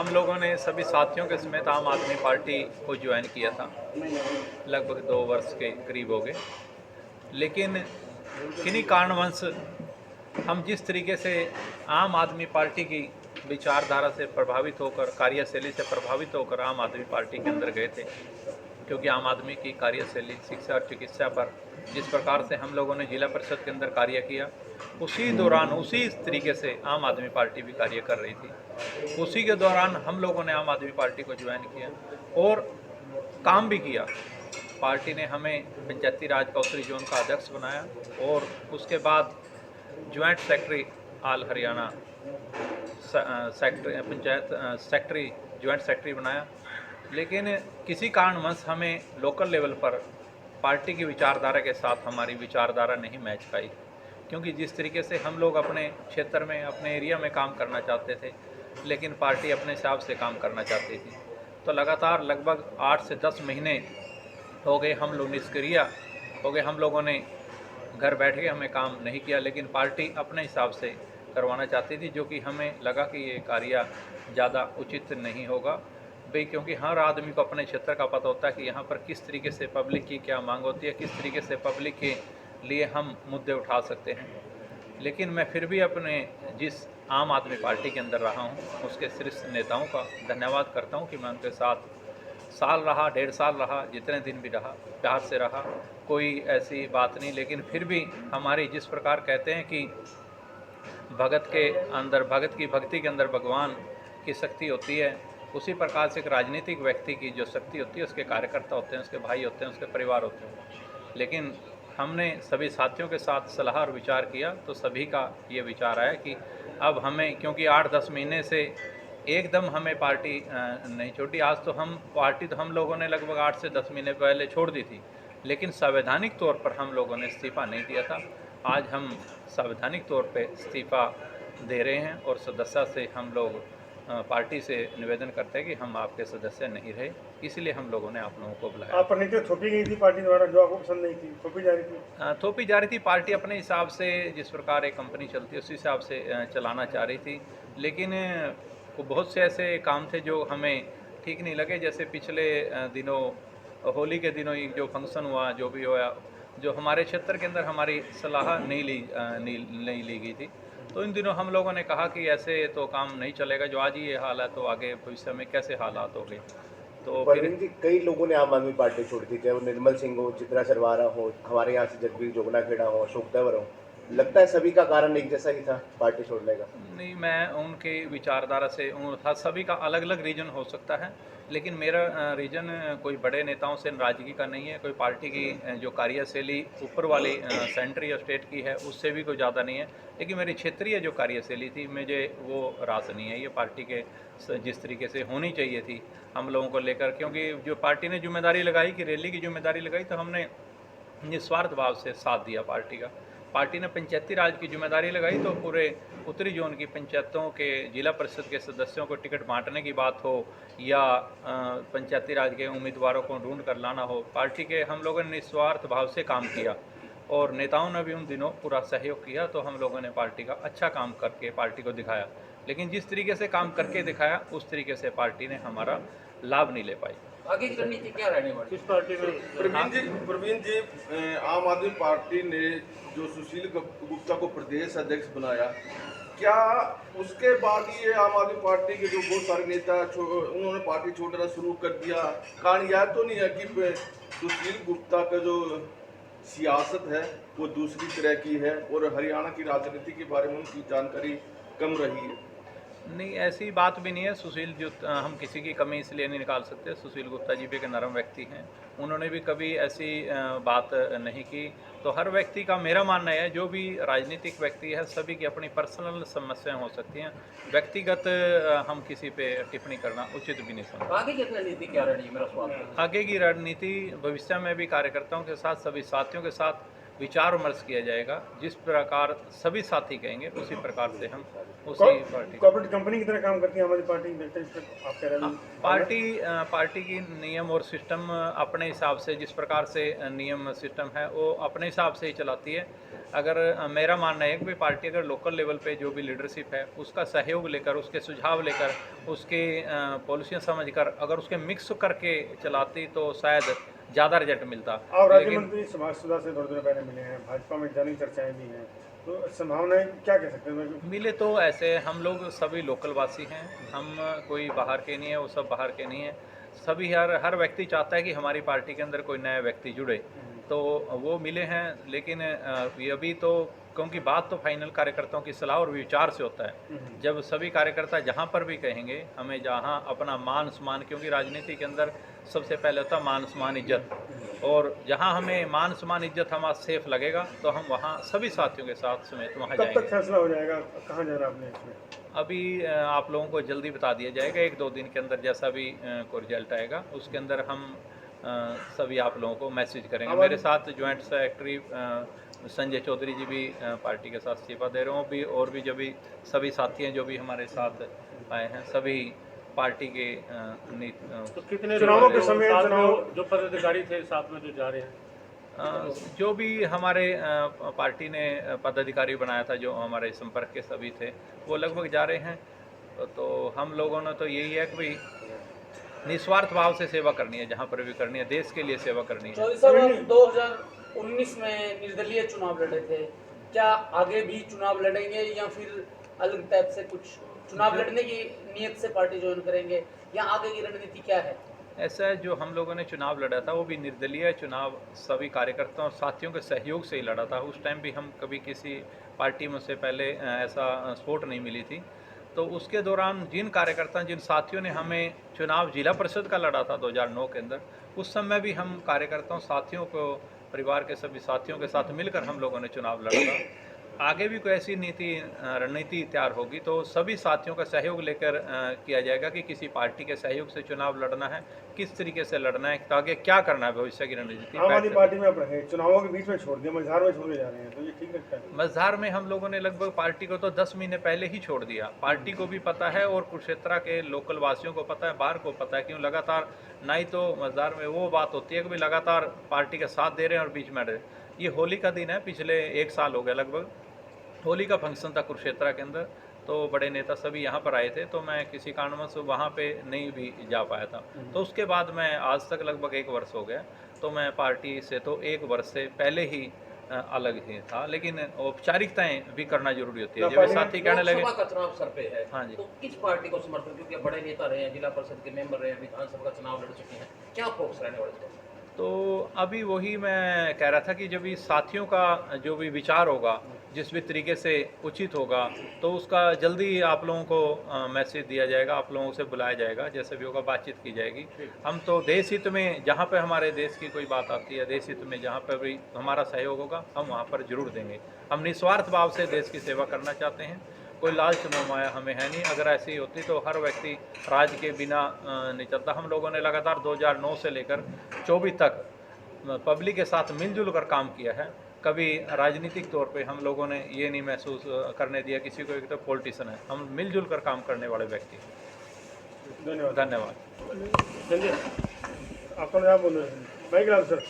हम लोगों ने सभी साथियों के समेत आम आदमी पार्टी को ज्वाइन किया था। लगभग 2 वर्ष के करीब हो गए। लेकिन किन्हीं कारणवश हम जिस तरीके से आम आदमी पार्टी की विचारधारा से प्रभावित होकर, कार्यशैली से प्रभावित होकर आम आदमी पार्टी के अंदर गए थे, क्योंकि आम आदमी की कार्यशैली शिक्षा और चिकित्सा पर जिस प्रकार से हम लोगों ने जिला परिषद के अंदर कार्य किया, उसी दौरान उसी तरीके से आम आदमी पार्टी भी कार्य कर रही थी। उसी के दौरान हम लोगों ने आम आदमी पार्टी को ज्वाइन किया और काम भी किया। पार्टी ने हमें पंचायती राज का उत्तरी जोन का अध्यक्ष बनाया और उसके बाद joint secretary all Haryana secretary panchayat secretary joint secretary बनाया। लेकिन किसी कारणवश हमें लोकल लेवल पर पार्टी की विचारधारा के साथ हमारी विचारधारा नहीं मैच पाई, क्योंकि जिस तरीके से हम लोग अपने क्षेत्र में, अपने एरिया में काम करना चाहते थे, लेकिन पार्टी अपने हिसाब से काम करना चाहती थी। तो लगातार लगभग 8 से 10 महीने हो गए हम लोग निष्क्रिय हो गए। हम लोगों ने घर बैठ के हमें काम नहीं किया, लेकिन पार्टी अपने हिसाब से करवाना चाहती थी, जो कि हमें लगा कि ये कार्य ज़्यादा उचित नहीं होगा भाई, क्योंकि हर आदमी को अपने क्षेत्र का पता होता है कि यहाँ पर किस तरीके से पब्लिक की क्या मांग होती है, किस तरीके से पब्लिक के लिए हम मुद्दे उठा सकते हैं। लेकिन मैं फिर भी अपने जिस आम आदमी पार्टी के अंदर रहा हूँ, उसके शीर्ष नेताओं का धन्यवाद करता हूँ कि मैं उनके साथ साल रहा, 1.5 साल रहा, जितने दिन भी रहा, प्यार से रहा, कोई ऐसी बात नहीं। लेकिन फिर भी हमारी जिस प्रकार कहते हैं कि भगत के अंदर, भगत की भक्ति के अंदर भगवान की शक्ति होती है, उसी प्रकार से एक राजनीतिक व्यक्ति की जो शक्ति होती है, उसके कार्यकर्ता होते हैं, उसके भाई होते हैं, उसके परिवार होते हैं। लेकिन हमने सभी साथियों के साथ सलाह और विचार किया, तो सभी का ये विचार आया कि अब हमें, क्योंकि 8-10 महीने से एकदम हमें पार्टी नहीं छोड़ी। आज तो हम पार्टी तो हम लोगों ने लगभग 8 से 10 महीने पहले छोड़ दी थी, लेकिन संवैधानिक तौर पर हम लोगों ने इस्तीफ़ा नहीं दिया था। आज हम संवैधानिक तौर पे इस्तीफ़ा दे रहे हैं और सदस्यता से हम लोग पार्टी से निवेदन करते हैं कि हम आपके सदस्य नहीं रहे, इसलिए हम लोगों ने आप लोगों को बुलाया। आप पर नीति थोपी गई थी पार्टी द्वारा, जो आपको पसंद नहीं थी, थोपी जा रही थी। थोपी जा रही थी। पार्टी अपने हिसाब से, जिस प्रकार एक कंपनी चलती है उसी हिसाब से चलाना चाह रही थी। लेकिन बहुत से ऐसे काम थे जो हमें ठीक नहीं लगे। जैसे पिछले दिनों, होली के दिनों एक जो फंक्शन हुआ, जो भी हुआ, जो हमारे क्षेत्र के अंदर हमारी सलाह नहीं ली गई थी। तो इन दिनों हम लोगों ने कहा कि ऐसे तो काम नहीं चलेगा, जो आज ही ये हाल है तो आगे भविष्य में कैसे हालात होंगे। तो फिर परवीन जी, कई लोगों ने आम आदमी पार्टी छोड़ी थी, चाहे वो निर्मल सिंह हो, चित्रा सरवारा हो, हमारे यहाँ से जगबीर जोगनाखेड़ा हो, अशोक तंवर हो। लगता है सभी का कारण एक जैसा ही था पार्टी छोड़ने का। नहीं, मैं उनकी विचारधारा से था, सभी का अलग अलग रीजन हो सकता है, लेकिन मेरा रीजन कोई बड़े नेताओं से नाराजगी का नहीं है। कोई पार्टी की जो कार्यशैली ऊपर वाली सेंटर या स्टेट की है, उससे भी कोई ज़्यादा नहीं है। लेकिन मेरी क्षेत्रीय जो कार्यशैली थी, मुझे वो रास नहीं है। ये पार्टी के जिस तरीके से होनी चाहिए थी हम लोगों को लेकर, क्योंकि जो पार्टी ने जिम्मेदारी लगाई कि रैली की जिम्मेदारी लगाई, तो हमने निस्वार्थ भाव से साथ दिया पार्टी का। पार्टी ने पंचायती राज की जिम्मेदारी लगाई, तो पूरे उत्तरी जोन की पंचायतों के जिला परिषद के सदस्यों को टिकट बांटने की बात हो या पंचायती राज के उम्मीदवारों को ढूंढ कर लाना हो, पार्टी के हम लोगों ने निस्वार्थ भाव से काम किया और नेताओं ने भी उन दिनों पूरा सहयोग किया। तो हम लोगों ने पार्टी का अच्छा काम करके पार्टी को दिखाया, लेकिन जिस तरीके से काम करके दिखाया, उस तरीके से पार्टी ने हमारा लाभ नहीं ले पाई। आगे की रणनीति क्या रहने वाली? किस पार्टी में? प्रवीण जी, आम आदमी पार्टी ने जो सुशील गुप्ता को प्रदेश अध्यक्ष बनाया, क्या उसके बाद ये आम आदमी पार्टी के जो बहुत सारे नेता उन्होंने पार्टी छोड़ना शुरू कर दिया? कारण यह तो नहीं है कि सुशील गुप्ता का जो सियासत है वो दूसरी तरह की है और हरियाणा की राजनीति के बारे में उनकी जानकारी कम रही है? नहीं, ऐसी बात भी नहीं है। सुशील जो, हम किसी की कमी इसलिए नहीं निकाल सकते। सुशील गुप्ता जी भी एक नरम व्यक्ति हैं, उन्होंने भी कभी ऐसी बात नहीं की। तो हर व्यक्ति का, मेरा मानना है, जो भी राजनीतिक व्यक्ति है, सभी की अपनी पर्सनल समस्याएं हो सकती हैं। व्यक्तिगत हम किसी पे टिप्पणी करना उचित भी नहीं समझते। आगे की रणनीति क्या रहनी है, मेरा सवाल है। आगे की रणनीति, भविष्य में भी कार्यकर्ताओं के साथ, सभी साथियों के साथ विचार विमर्श किया जाएगा। जिस प्रकार सभी साथी कहेंगे, उसी प्रकार से हम उसी पार्टी कॉर्पोरेट कंपनी की तरह काम करती है हमारी पार्टी, देखते हैं आप कह रहे हैं। पार्टी की नियम और सिस्टम अपने हिसाब से, जिस प्रकार से नियम सिस्टम है वो अपने हिसाब से ही चलाती है। अगर मेरा मानना है कि भाई पार्टी अगर लोकल लेवल पे जो भी लीडरशिप है उसका सहयोग लेकर, उसके सुझाव लेकर, उसकी पॉलिसियाँ समझकर अगर उसके मिक्स करके चलाती तो शायद ज़्यादा रिजल्ट मिलता। और राज्य लेकिन मंत्री सुभाष सुधा से थोड़े दिनों पहले मिले हैं, भाजपा में जानी चर्चाएं भी हैं, तो संभावनाएं क्या कह सकते हैं? मिले तो ऐसे हम लोग सभी लोकल वासी हैं, हम कोई बाहर के नहीं है, वो सब बाहर के नहीं है। सभी हर व्यक्ति चाहता है कि हमारी पार्टी के अंदर कोई नया व्यक्ति जुड़े, तो वो मिले हैं। लेकिन ये अभी तो क्योंकि बात तो फाइनल कार्यकर्ताओं की सलाह और विचार से होता है। जब सभी कार्यकर्ता जहाँ पर भी कहेंगे हमें जहाँ अपना मान सम्मान, क्योंकि राजनीति के अंदर सबसे पहले होता है मान सम्मान इज्जत, और जहाँ हमें मान सम्मान इज्जत हमारा सेफ लगेगा तो हम वहाँ सभी साथियों के साथ समेत वहाँ कब जाएंगे। तक फैसला हो जाएगा, कहाँ जाना आपने इसमें? अभी आप लोगों को जल्दी बता दिया जाएगा, 1-2 दिन के अंदर जैसा भी कोई रिजल्ट आएगा उसके अंदर हम सभी आप लोगों को मैसेज करेंगे। मेरे साथ ज्वाइंट सेक्रेटरी संजय चौधरी जी भी पार्टी के साथ इस्तीफा दे रहे हो भी, और भी जो भी सभी साथी हैं जो भी हमारे साथ आए हैं, सभी पार्टी के तो कितने चुनावों के लोग समय साथ चुनाव में जो पदाधिकारी थे साथ में जो जा रहे हैं? जो भी हमारे पार्टी ने पदाधिकारी बनाया था, जो हमारे संपर्क के सभी थे, वो लगभग जा रहे हैं। तो हम लोगों ने तो यही है कि भाई निस्वार्थ भाव से सेवा करनी है, जहाँ पर भी करनी है, देश के लिए सेवा करनी है। चौधरी साहब, आप 2019 में निर्दलीय चुनाव लड़े थे, क्या आगे भी चुनाव लड़ेंगे या फिर अलग टाइप से कुछ चुनाव लड़ने की नियत से पार्टी ज्वाइन करेंगे, या आगे की रणनीति क्या है? ऐसा है, जो हम लोगों ने चुनाव लड़ा था वो भी निर्दलीय चुनाव सभी कार्यकर्ताओं और साथियों के सहयोग से ही लड़ा था। उस टाइम भी हम कभी किसी पार्टी में से पहले ऐसा सपोर्ट नहीं मिली थी। तो उसके दौरान जिन कार्यकर्ता, जिन साथियों ने हमें चुनाव जिला परिषद का लड़ा था 2009 के अंदर, उस समय भी हम कार्यकर्ताओं, साथियों को, परिवार के सभी साथियों के साथ मिलकर हम लोगों ने चुनाव लड़ा था। आगे भी कोई ऐसी रणनीति तैयार होगी तो सभी साथियों का सहयोग लेकर किया जाएगा कि किसी पार्टी के सहयोग से चुनाव लड़ना है, किस तरीके से लड़ना है, तो आगे क्या करना है, भविष्य की रणनीति। आम आदमी पार्टी में आप रहे, चुनावों के बीच में छोड़ दिया, मझधार में छोड़े जा रहे हैं, तो ये ठीक लगता है? मझधार में हम लोगों ने लगभग पार्टी को तो 10 महीने पहले ही छोड़ दिया। पार्टी को भी पता है और कुरुक्षेत्र के लोकल वासियों को पता है, बाहर को पता है, क्यों लगातार ना ही तो मझधार में वो बात होती है कि भाई लगातार पार्टी का साथ दे रहे हैं और बीच में रहे। ये होली का दिन है, पिछले 1 साल हो गया लगभग, होली का फंक्शन था कुरुक्षेत्र के अंदर, तो बड़े नेता सभी यहाँ पर आए थे, तो मैं किसी कारणवश वहाँ पे नहीं भी जा पाया था। तो उसके बाद मैं आज तक लगभग 1 वर्ष हो गया, तो मैं पार्टी से तो 1 वर्ष से पहले ही अलग ही था। लेकिन औपचारिकताएं भी करना जरूरी होती है। जब साथी कहने लगे लोकसभा का चुनाव सर पे है, हाँ जी, तो किस पार्टी को समर्थन, क्योंकि अब बड़े नेता रहे हैं, जिला परिषद के मेंबर रहे हैं, विधानसभा का चुनाव लड़ चुके हैं, क्या फोकस रहने वाला है? तो अभी वही मैं कह रहा था कि जब इस साथियों का जो भी विचार होगा, जिस भी तरीके से उचित होगा, तो उसका जल्दी आप लोगों को मैसेज दिया जाएगा, आप लोगों से बुलाया जाएगा, जैसे भी होगा बातचीत की जाएगी। हम तो देश हित में, जहाँ पे हमारे देश की कोई बात आती है, देश हित में जहाँ पर भी हमारा सहयोग होगा, हम वहाँ पर जरूर देंगे। हम निस्वार्थ भाव से देश की सेवा करना चाहते हैं, कोई लालच मोह माया हमें है नहीं। अगर ऐसी होती तो हर व्यक्ति राज के बिना नहीं चलता। हम लोगों ने लगातार 2009 से लेकर 24 तक पब्लिक के साथ मिलजुल कर काम किया है। कभी राजनीतिक तौर पे हम लोगों ने ये नहीं महसूस करने दिया किसी को एक तो पॉलिटिशियन है, हम मिलजुल कर काम करने वाले व्यक्ति। धन्यवाद। धन्यवाद। संजय, आपका नाम बोलो, माइक लाओ सर।